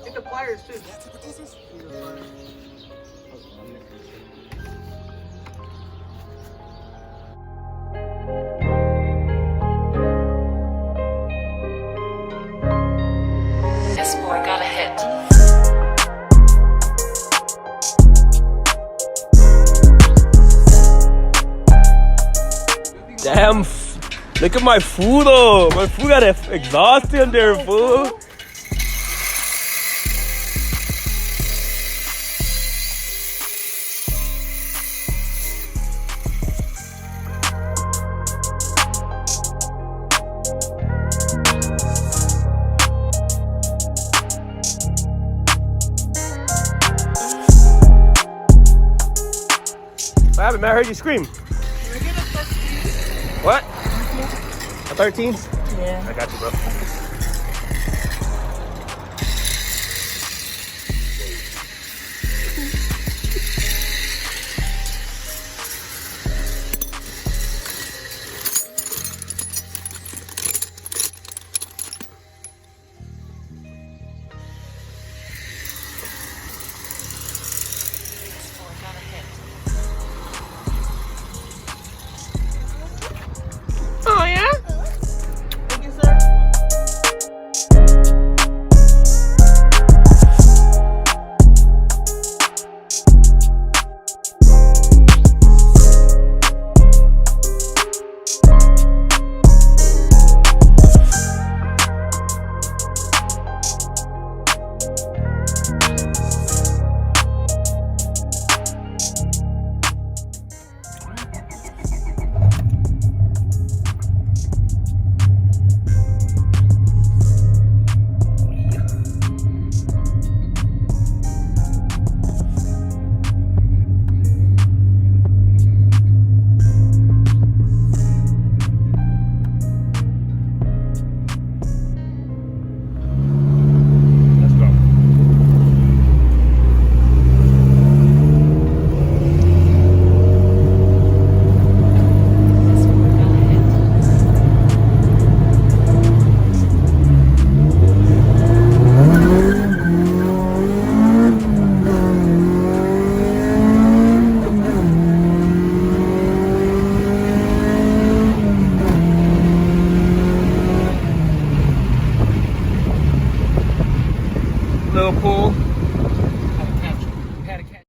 Get the pliers too. This boy got a hit. Damn, look at my food though. My food got exhaust in there, fool. What happened, man? I heard you scream. What? A 13? Yeah. I got you, bro. This boy got a hit. Oh, yeah? Thank you, sir. Let's go. This boy got a hit. Little pool. Had a catch.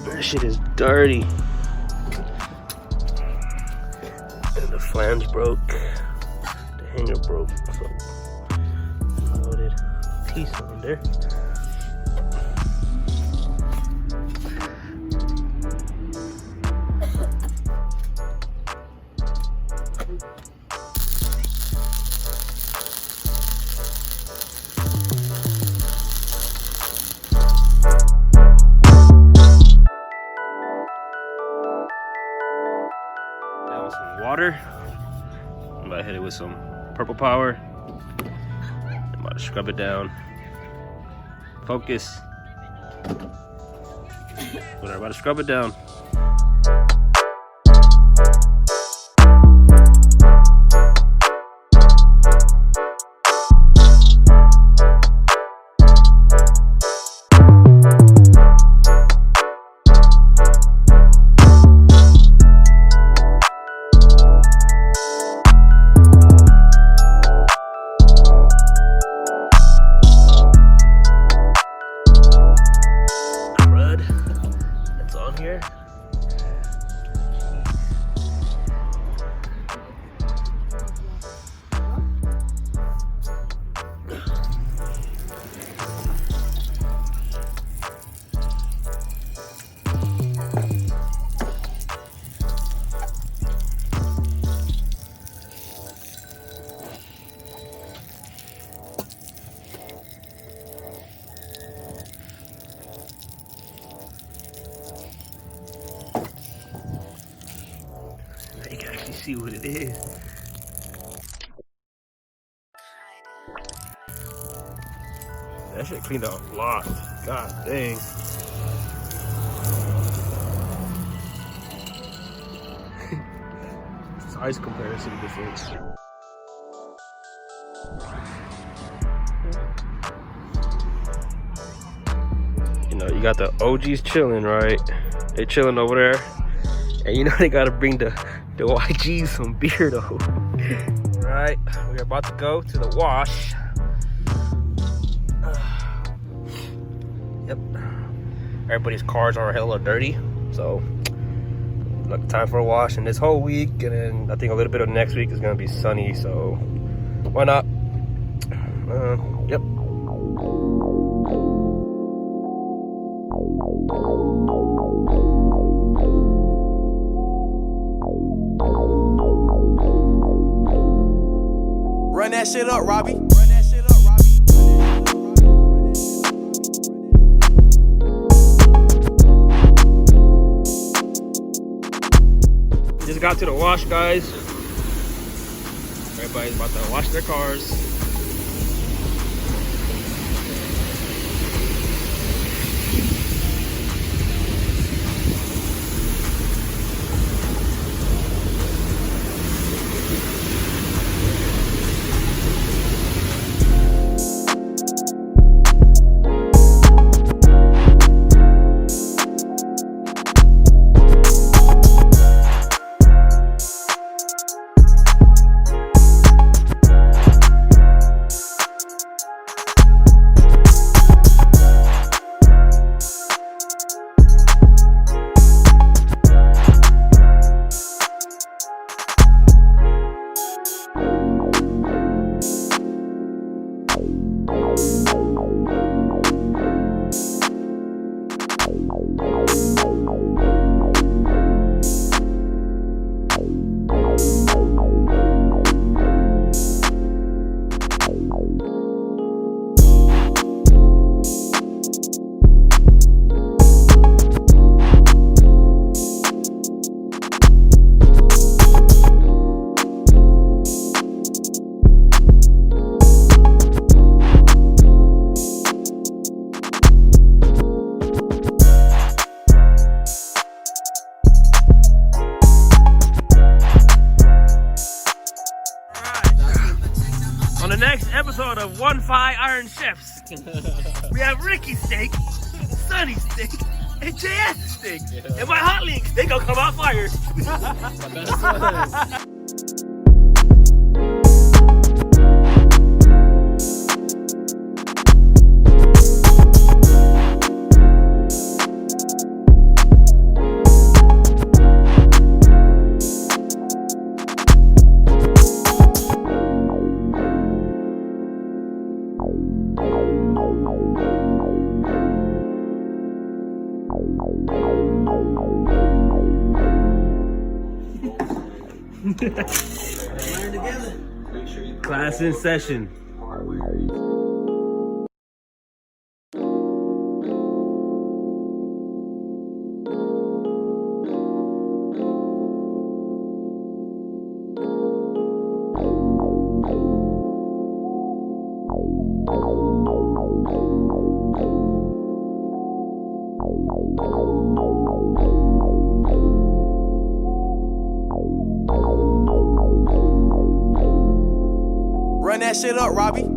This shit is dirty. And the flange broke. The hanger broke. So loaded piece on there. water. I'm about to hit it with some purple power. I'm about to scrub it down. Focus. We're about to scrub it down. Here. You can actually see what it is. That shit cleaned out a lot. God dang. Size comparison difference. You know, you got the OGs chilling, right? They chilling over there. And you know they gotta bring the YGs some beer though. Right, we're about to go to the wash. Yep. Everybody's cars are hella dirty, so look, time for a wash. And this whole week, and then I think a little bit of next week is gonna be sunny, so why not? Yep. Run that shit up, Robbie. Run that shit up, Robbie. Just got to the wash, guys. Everybody's about to wash their cars. On the next episode of One Fi Iron Chefs, we have Ricky Steak, Sunny Steak, and JS Steak. Yeah. And my hot links, they gonna come out fire. Learn together. Class in session. Run that shit up, Robbie.